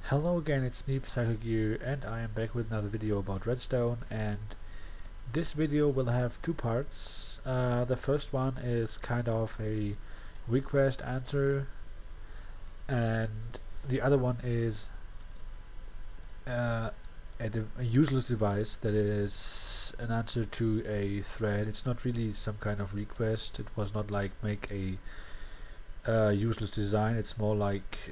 Hello again, it's me, PsychoGear, and I am back with another video about Redstone, and this video will have two parts. The first one is kind of a request answer, and the other one is a useless device that is an answer to a thread. It's not really some kind of request. It was not like make a useless design. It's more like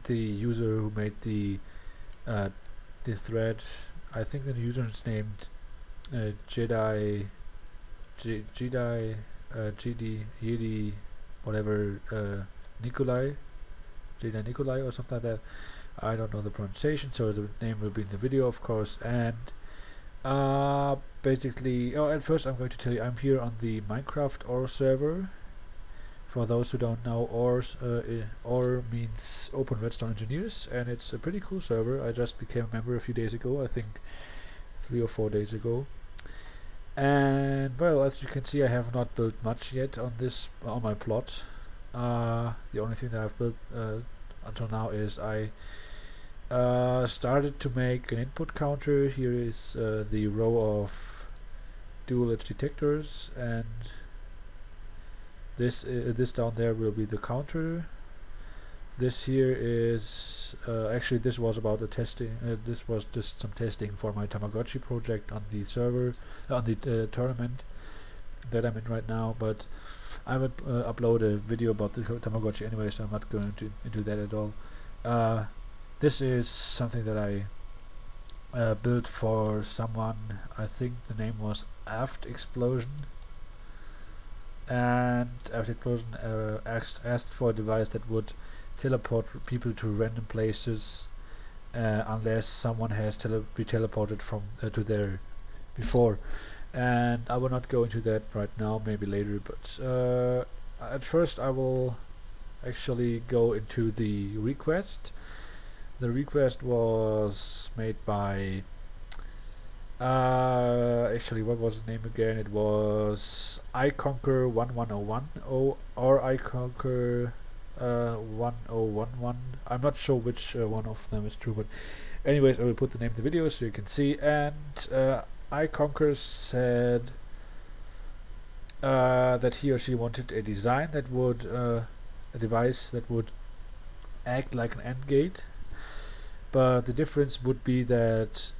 the user who made the thread. I think the user is named Jedi Jedi whatever Nikolai, Jedi Nikolai or something like that. I don't know the pronunciation, so the name will be in the video, of course. And basically, at first I'm going to tell you I'm here on the Minecraft OR server. For those who don't know, OR means Open Redstone Engineers, and it's a pretty cool server. I just became a member a few days ago, I think 3 or 4 days ago. And well, as you can see, I have not built much yet on my plot. The only thing that I've built until now is I started to make an input counter. Here is the row of dual edge detectors, and this down there will be the counter. This here is actually this was about the testing. This was just some testing for my Tamagotchi project on the server, on the tournament that I'm in right now. But I would upload a video about the Tamagotchi anyway, so I'm not going to into that at all. This is something that I built for someone. I think the name was Aft Explosion. And Aft Explosion asked for a device that would teleport people to random places unless someone has been teleported from to there before. And I will not go into that right now, maybe later, but at first I will actually go into the request. The request was made by actually, what was the name again? It was iConquer1101 or iConquer 1011. I'm not sure which one of them is true, but anyways, I will put the name of the video so you can see. And iConquer said that he or she wanted a design that would a device that would act like an AND gate, but the difference would be that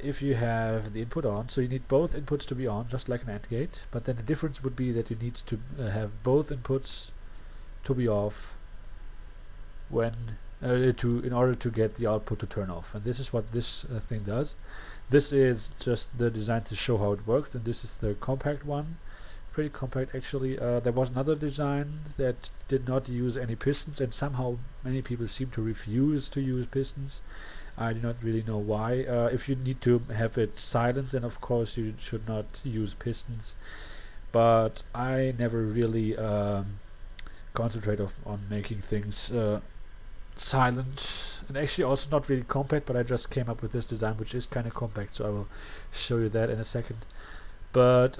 if you have the input on, so you need both inputs to be on, just like an AND gate, but then the difference would be that you need to have both inputs to be off when in order to get the output to turn off. And this is what this thing does. This is just the design to show how it works, and this is the compact one. Pretty compact, actually. There was another design that did not use any pistons, and somehow many people seem to refuse to use pistons. I do not really know why. If you need to have it silent, then of course you should not use pistons. But I never really concentrate on making things silent, and actually also not really compact, but I just came up with this design which is kind of compact, so I will show you that in a second. But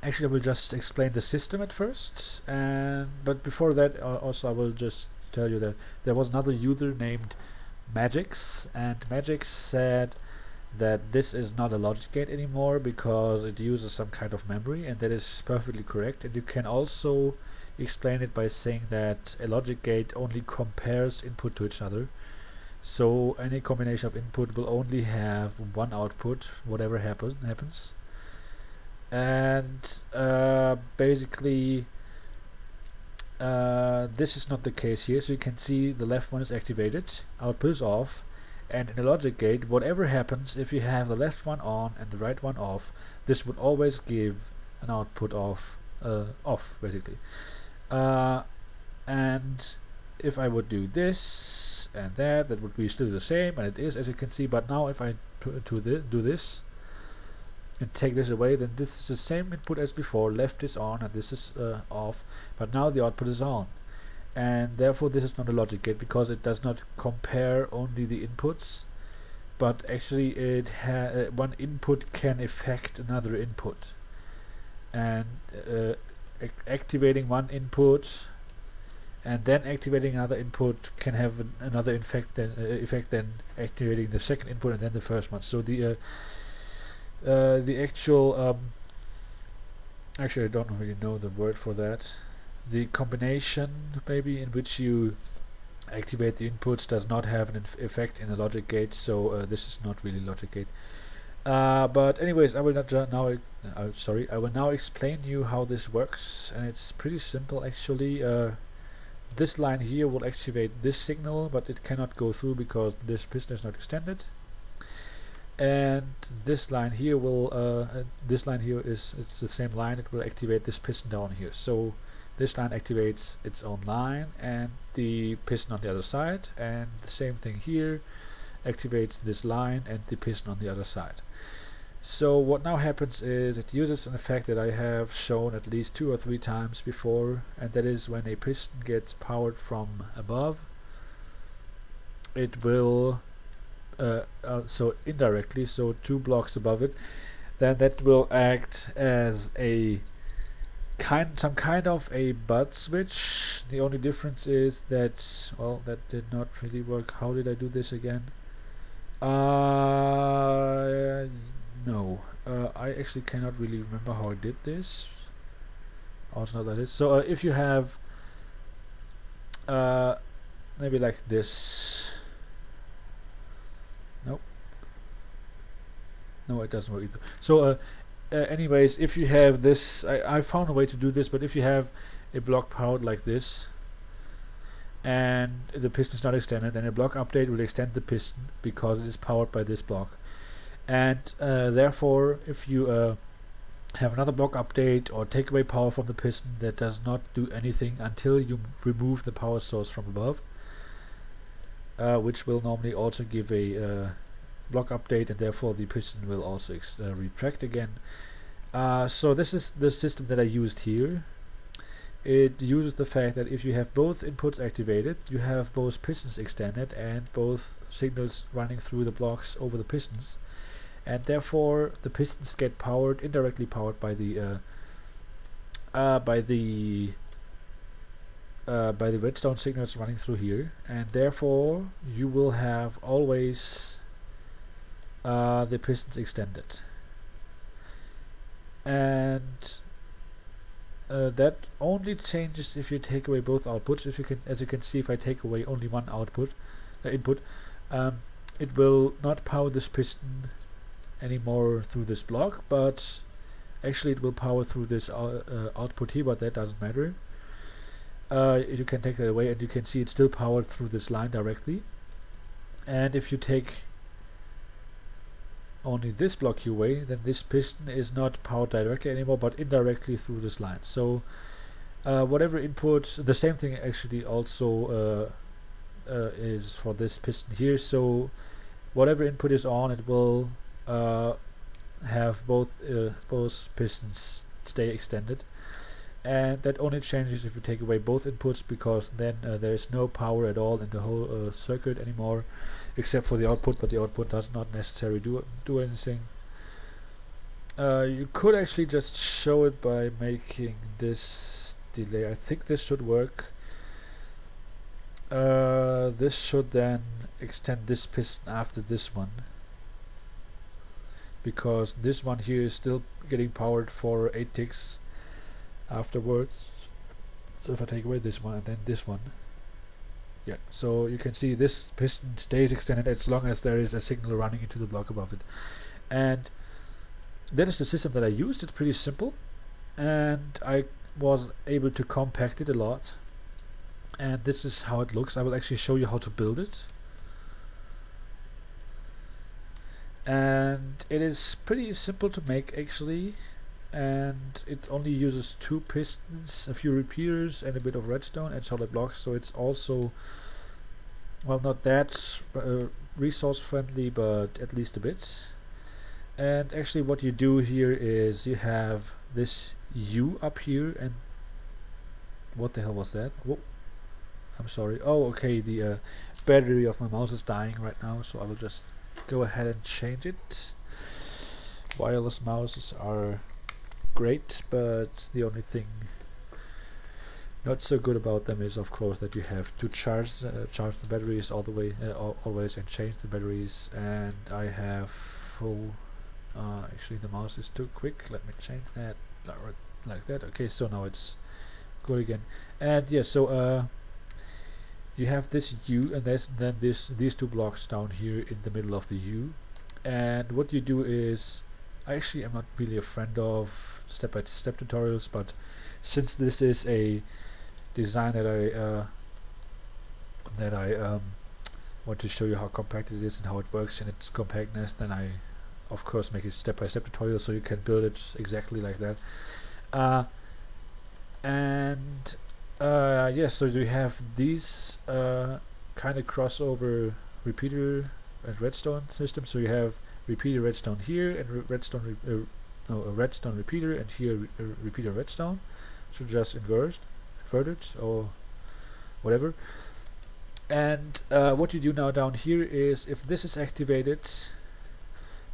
actually I will just explain the system at first, but before that also I will just tell you that there was another user named Magix, and Magix said that this is not a logic gate anymore because it uses some kind of memory, and that is perfectly correct. And you can also explain it by saying that a logic gate only compares input to each other, so any combination of input will only have one output, whatever happens. And basically this is not the case here. So you can see the left one is activated, output is off, and in a logic gate, whatever happens, if you have the left one on and the right one off, this would always give an output of off, basically. And if I would do this and that would be still the same, and it is, as you can see. But now if I do this and take this away, then this is the same input as before. Left is on and this is off, but now the output is on, and therefore this is not a logic gate because it does not compare only the inputs, but actually it one input can affect another input, and activating one input and then activating another input can have another effect than activating the second input and then the first one. So the actual actually I don't really know the word for that. The combination maybe in which you activate the inputs does not have an effect in the logic gate, so this is not really logic gate. But anyways, I will not I will now explain you how this works, and it's pretty simple actually. This line here will activate this signal, but it cannot go through because this piston is not extended. And this line here will it's the same line. It will activate this piston down here. So this line activates its own line and the piston on the other side, and the same thing here activates this line and the piston on the other side. So what now happens is it uses an effect that I have shown at least 2 or 3 times before, and that is when a piston gets powered from above, it will so indirectly, so 2 blocks above it, then that will act as a some kind of a bud switch. The only difference is that, well, that did not really work. How did I do this again? No, I actually cannot really remember how I did this. Also not like this. So if you have maybe like this. Nope. No, it doesn't work either. So anyways, if you have this, I found a way to do this, but if you have a block powered like this and the piston is not extended, then a block update will extend the piston because it is powered by this block. And therefore, if you have another block update or take away power from the piston, that does not do anything until you remove the power source from above, which will normally also give a block update, and therefore the piston will also retract again. So this is the system that I used here. It uses the fact that if you have both inputs activated, you have both pistons extended and both signals running through the blocks over the pistons, and therefore the pistons get powered, indirectly powered by the redstone signals running through here, and therefore you will have always the pistons extended. And that only changes if you take away both outputs. As you can see, if I take away only one input, it will not power this piston anymore through this block, but actually it will power through this output here, but that doesn't matter. You can take that away and you can see it's still powered through this line directly. And if you take only this block away, then this piston is not powered directly anymore, but indirectly through this line. So whatever input, the same thing actually also is for this piston here. So whatever input is on, it will have both pistons stay extended, and that only changes if you take away both inputs, because then there is no power at all in the whole circuit anymore, except for the output, but the output does not necessarily do anything. You could actually just show it by making this delay. I think this should work. This should then extend this piston after this one, because this one here is still getting powered for 8 ticks afterwards. So if I take away this one and then this one, yeah, so you can see this piston stays extended as long as there is a signal running into the block above it. And that is the system that I used. It's pretty simple, and I was able to compact it a lot, and this is how it looks. I will actually show you how to build it. And it is pretty simple to make actually, and it only uses 2 pistons, a few repeaters, and a bit of redstone and solid blocks, so it's also, well, not that resource friendly, but at least a bit. And actually what you do here is you have this U up here, and what the hell was that? Whoa, I'm sorry. Oh, okay, the battery of my mouse is dying right now, so I will just go ahead and change it. Wireless mouses are great, but the only thing Not so good about them is of course that you have to charge the batteries all the way always, and change the batteries, and I have full actually the mouse is too quick. Let me change that like that. Okay, so now it's good again. And yeah, so you have this U, and then these two blocks down here in the middle of the U. And what you do is, actually I'm not really a friend of step-by-step tutorials, but since this is a design that I want to show you how compact it is and how it works in its compactness, then I of course make a step-by-step tutorial so you can build it exactly like that. Yeah, so you have these kind of crossover repeater and redstone system. So you have repeater redstone here, and redstone a redstone repeater, and here a repeater redstone. So just invert it or whatever. And what you do now down here is, if this is activated,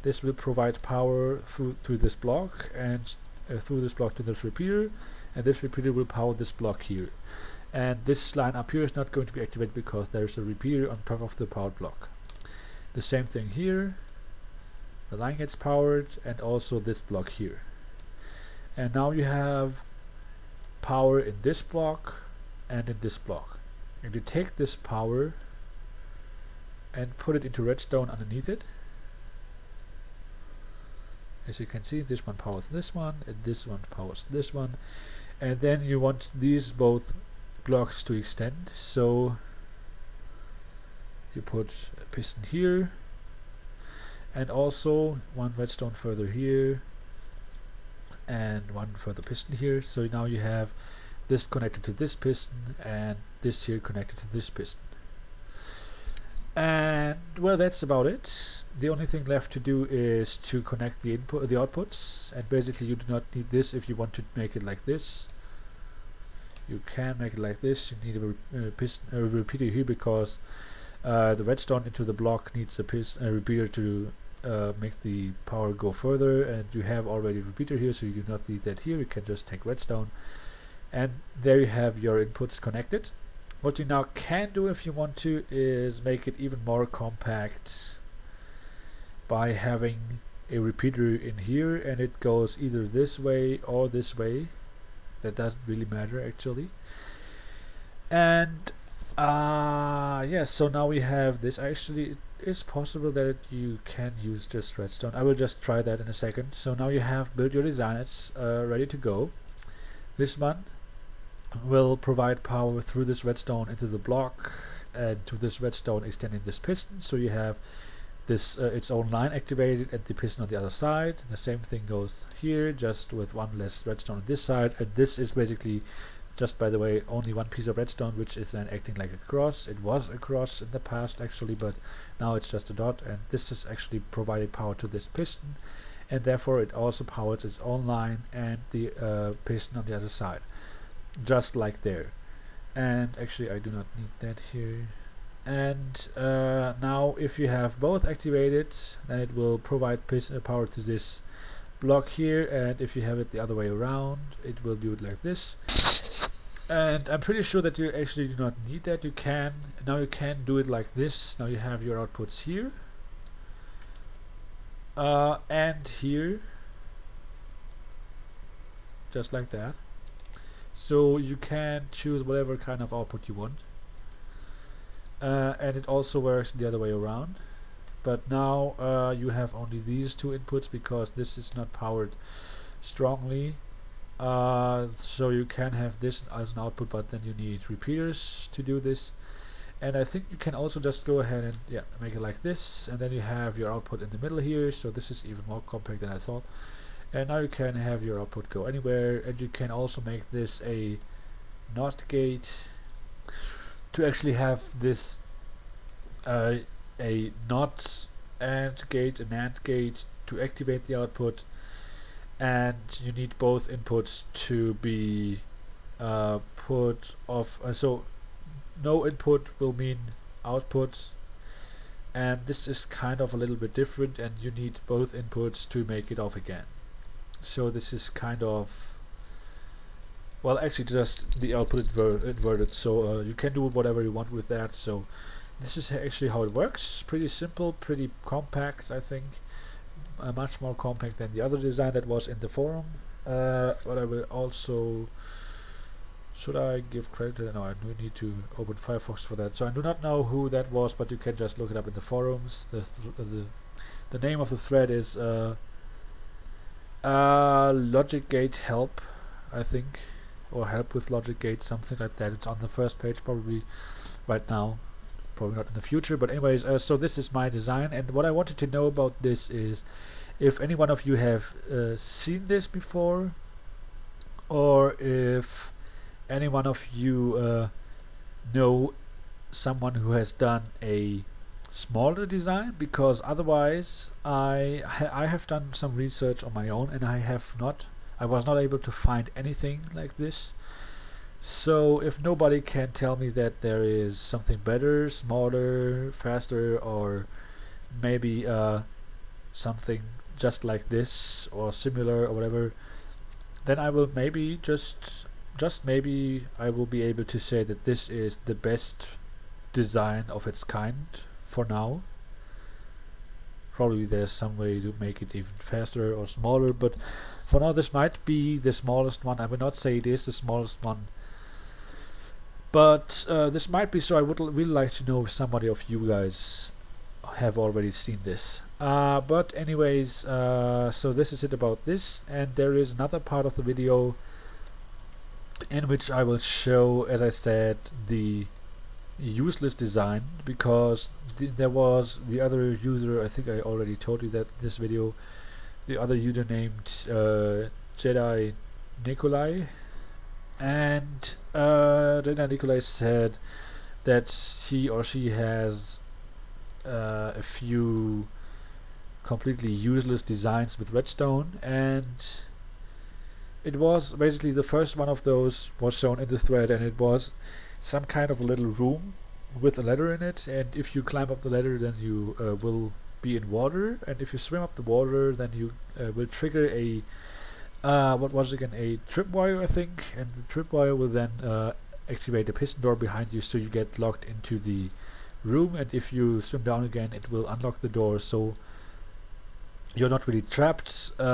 this will provide power through this block, and through this block to this repeater, and this repeater will power this block here. And this line up here is not going to be activated because there's a repeater on top of the powered block. The same thing here, the line gets powered, and also this block here. And now you have power in this block and in this block. And you take this power and put it into redstone underneath it. As you can see, this one powers this one, and this one powers this one. And then you want these both blocks to extend, so you put a piston here, and also one redstone further here, and one further piston here. So now you have this connected to this piston, and this here connected to this piston. And well, that's about it. The only thing left to do is to connect the outputs, and basically you do not need this if you want to make it like this. You can make it like this. You need a repeater here because the redstone into the block needs a repeater to make the power go further, and you have already a repeater here, so you do not need that here. You can just take redstone, and there you have your inputs connected. What you now can do if you want to is make it even more compact by having a repeater in here, and it goes either this way or this way. That doesn't really matter actually. And yeah, so now we have this. Actually, it is possible that you can use just redstone. I will just try that in a second. So now you have built your design. It's ready to go. This one will provide power through this redstone into the block, and to this redstone extending this piston. So you have this its own line activated, and the piston on the other side. And the same thing goes here, just with one less redstone on this side. And this is basically, just by the way, only one piece of redstone, which is then acting like a cross. It was a cross in the past actually, but now it's just a dot, and this is actually providing power to this piston, and therefore it also powers its own line and the piston on the other side, just like there. And actually I do not need that here. And now if you have both activated, then it will provide power to this block here, and if you have it the other way around, it will do it like this. And I'm pretty sure that you actually do not need that. You can do it like this. Now you have your outputs here and here, just like that. So you can choose whatever kind of output you want. And it also works the other way around, but now you have only these two inputs because this is not powered strongly, so you can have this as an output, but then you need repeaters to do this. And I think you can also just go ahead and make it like this, and then you have your output in the middle here, so this is even more compact than I thought. And now you can have your output go anywhere, and you can also make this a NOT gate to actually have this a NOT AND gate, an AND gate to activate the output, and you need both inputs to be put off. So no input will mean output, and this is kind of a little bit different, and you need both inputs to make it off again. So this is kind of well, actually just I'll put it inverted, so you can do whatever you want with that. So this is actually how it works. Pretty simple, pretty compact, I think. Much more compact than the other design that was in the forum. But I will also, should I give credit to that? No, I do need to open Firefox for that. So I do not know who that was, but you can just look it up in the forums. The name of the thread is Logic Gate help, I think, or help with Logic Gate, something like that. It's on the first page probably right now, probably not in the future, but anyways, so this is my design, and what I wanted to know about this is if any one of you have seen this before, or if any one of you know someone who has done a smaller design, because otherwise I have done some research on my own, and I was not able to find anything like this. So if nobody can tell me that there is something better, smaller, faster, or maybe something just like this or similar or whatever, then I will maybe just maybe I will be able to say that this is the best design of its kind for now. Probably there's some way to make it even faster or smaller, but for now this might be the smallest one. I will not say it is the smallest one, but this might be. So I would really like to know if somebody of you guys have already seen this. But anyways, so this is it about this, and there is another part of the video in which I will show, as I said, the useless design, because there was the other user, I think I already told you that this video, the other user named Jedi Nikolai, and Jedi Nikolai said that he or she has a few completely useless designs with Redstone, and it was basically the first one of those was shown in the thread, and it was some kind of a little room with a ladder in it, and if you climb up the ladder then you will be in water, and if you swim up the water then you will trigger a what was it again, a tripwire I think, and the tripwire will then activate the piston door behind you, so you get locked into the room, and if you swim down again it will unlock the door, so you're not really trapped. You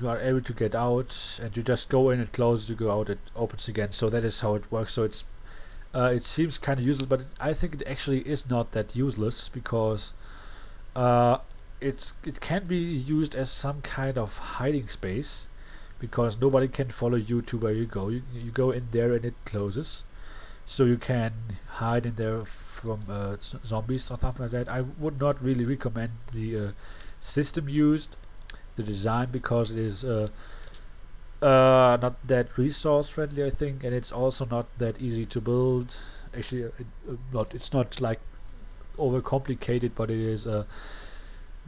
are able to get out, and you just go in, it closes, you go out, it opens again. So that is how it works. So it's it seems kind of useless, but I think it actually is not that useless, because it can be used as some kind of hiding space, because nobody can follow you to where you go. You go in there and it closes, so you can hide in there from zombies or something like that. I would not really recommend the system used, the design, because it is not that resource friendly, I think, and it's also not that easy to build. Actually, it's not like overcomplicated, but it is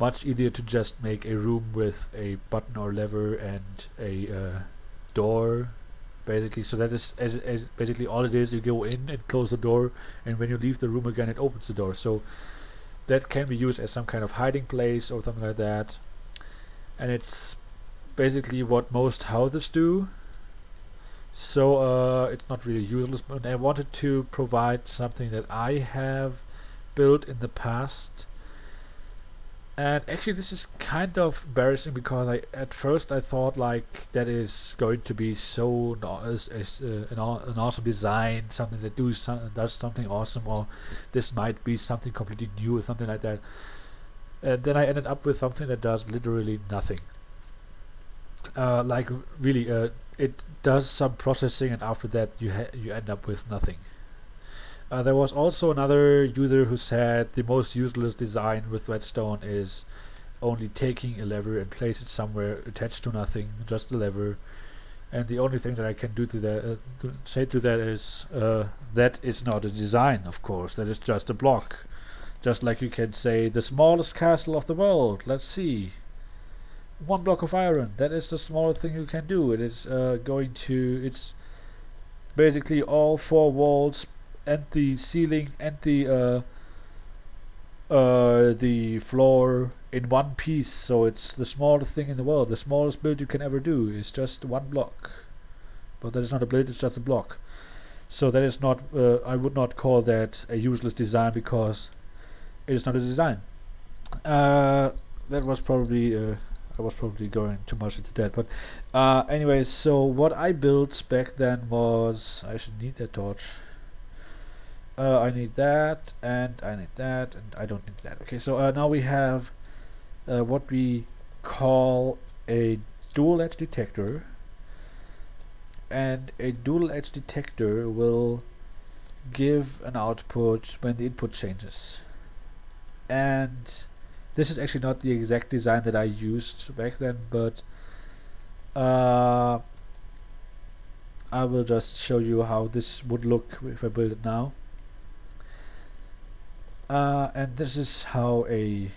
much easier to just make a room with a button or lever and a door, basically. So that is as basically all it is. You go in and close the door, and when you leave the room again it opens the door, so that can be used as some kind of hiding place or something like that, and it's basically what most houses do. So it's not really useless, but I wanted to provide something that I have built in the past. And actually this is kind of embarrassing, because at first I thought like that is going to be so an awesome design, something that does something awesome, or this might be something completely new or something like that. And then I ended up with something that does literally nothing. Like really, it does some processing, and after that you end up with nothing. There was also another user who said the most useless design with Redstone is only taking a lever and place it somewhere attached to nothing, just a lever. And the only thing that I can do to that, say to that is that is not a design, of course. That is just a block. Just like you can say the smallest castle of the world. Let's see. 1 block of iron. That is the smallest thing you can do. It is it's basically all 4 walls and the ceiling and the floor in one piece. So it's the smallest thing in the world. The smallest build you can ever do is just 1 block. but that is not a blade, it's just a block. So that is not, I would not call that a useless design, because it is not a design. That was probably, I was probably going too much into that, but anyways, so what I built back then was, I should need that torch. I need that, and I need that, and I don't need that. Okay, so now we have what we call a dual edge detector, and a dual edge detector will give an output when the input changes. And this is actually not the exact design that I used back then, but I will just show you how this would look if I build it now. And this is how a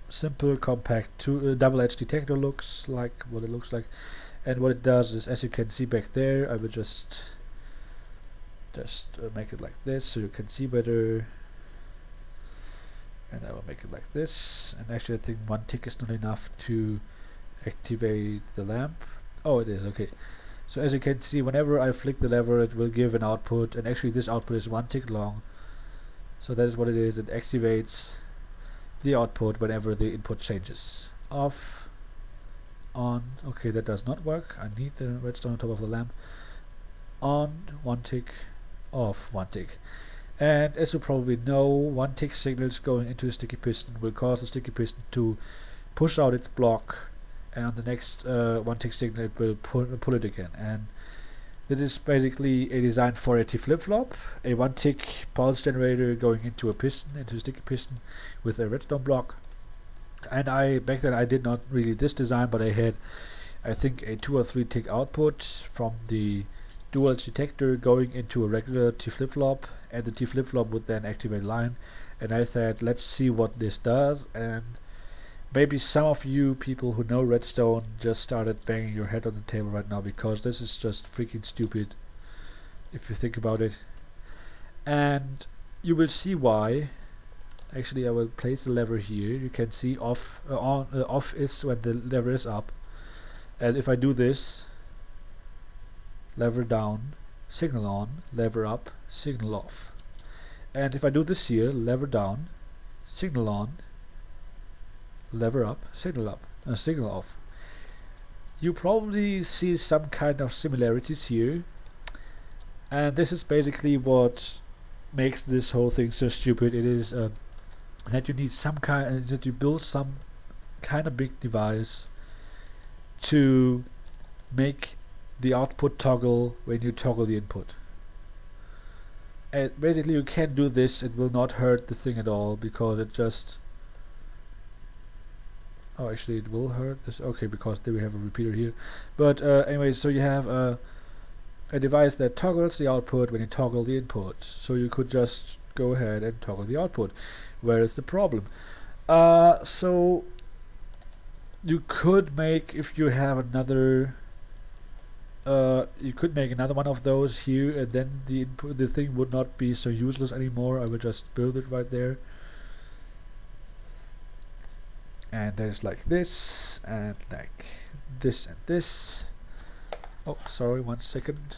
simple, compact double edge detector looks like, what it looks like. And what it does is, as you can see back there, I will just make it like this so you can see better. And I will make it like this. And actually I think one tick is not enough to activate the lamp. Oh, it is, okay. So as you can see, whenever I flick the lever, it will give an output, and actually this output is 1 tick long. So that is what it is. It activates the output whenever the input changes. Off, on. Okay, that does not work. I need the redstone on top of the lamp. On, 1 tick. Off, 1 tick. And as you probably know, 1 tick signals going into a sticky piston will cause the sticky piston to push out its block, and on the next 1 tick signal it will pull it again. And this is basically a design for a T flip-flop, a 1 tick pulse generator going into a piston, into a sticky piston with a redstone block. And back then I did not really this design, but I had, I think, a 2 or 3 tick output from the dual edge detector going into a regular T flip-flop, and the T flip-flop would then activate line. And I thought, let's see what this does. And maybe some of you people who know redstone just started banging your head on the table right now, because this is just freaking stupid if you think about it. And you will see why. Actually, I will place the lever here. You can see off is when the lever is up, and if I do this, lever down, signal on, lever up, signal off. And if I do this here, lever down, signal on, lever up, signal off. You probably see some kind of similarities here, and this is basically what makes this whole thing so stupid. It is that you need some kind, that you build some kind of big device to make the output toggle when you toggle the input. And basically you can do this, it will not hurt the thing at all, because it just, oh, actually it will hurt this, okay, because there we have a repeater here. But anyway, so you have a device that toggles the output when you toggle the input, so you could just go ahead and toggle the output. Where is the problem? So you could make, if you have another, you could make another one of those here, and then the thing would not be so useless anymore. I would just build it right there, and there's like this, and like this, and this. Oh, sorry, 1 second.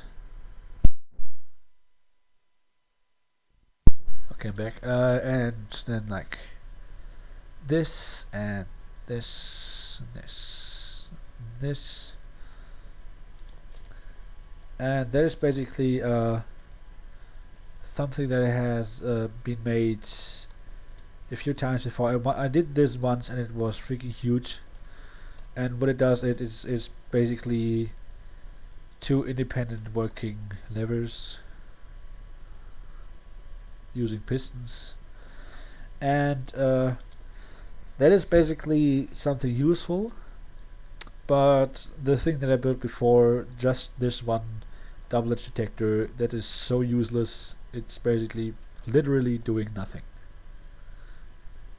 Okay, I'm back. And then like this, and this, and this, and this. And that is basically something that has been made a few times before. I did this once, and it was freaking huge. And what it does, it is basically 2 independent working levers using pistons, and that is basically something useful. But the thing that I built before, just this one double edge detector, that is so useless. It's basically literally doing nothing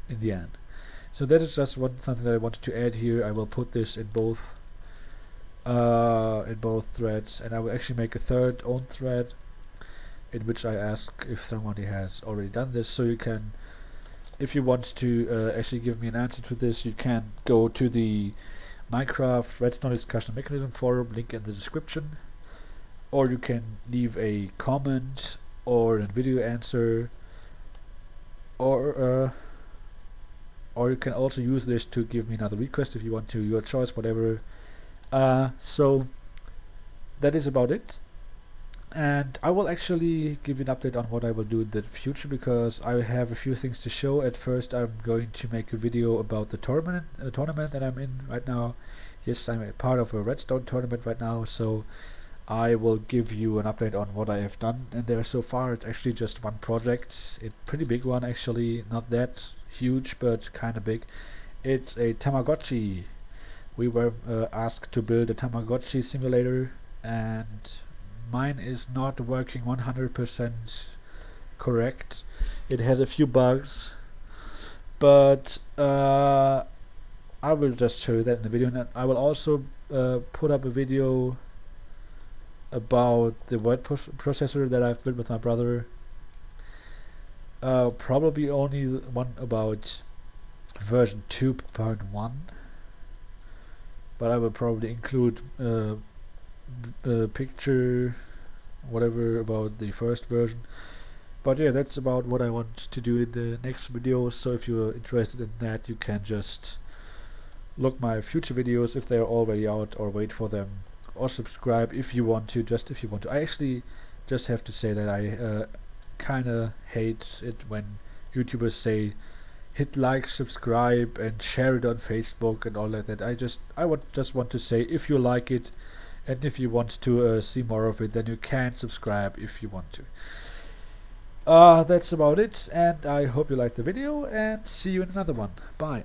in the end. So that is just something that I wanted to add here. I will put this in both threads, and I will actually make a third own thread in which I ask if somebody has already done this. So you can, if you want to actually give me an answer to this, you can go to the Minecraft Redstone Discussion Mechanism forum, link in the description, or you can leave a comment or a video answer, or you can also use this to give me another request if you want to, your choice, whatever. So that is about it. And I will actually give you an update on what I will do in the future, because I have a few things to show. At first, I'm going to make a video about the tournament that I'm in right now. Yes, I'm a part of a Redstone tournament right now, so I will give you an update on what I have done. And there so far, it's actually just one project, a pretty big one actually, not that huge, but kind of big. It's a Tamagotchi. We were asked to build a Tamagotchi simulator, and mine is not working 100% correct. It has a few bugs, but I will just show you that in the video. And I will also put up a video about the word processor that I've built with my brother. Probably only one about version 2.1, but I will probably include the picture, whatever, about the first version. But yeah, that's about what I want to do in the next video. So if you're interested in that, you can just look my future videos if they're already out, or wait for them, or subscribe if you want to, just if you want to. I actually just have to say that I kinda hate it when YouTubers say hit like, subscribe, and share it on Facebook and all like that. I would just want to say, if you like it, and if you want to see more of it, then you can subscribe if you want to. That's about it, and I hope you liked the video, and see you in another one. Bye.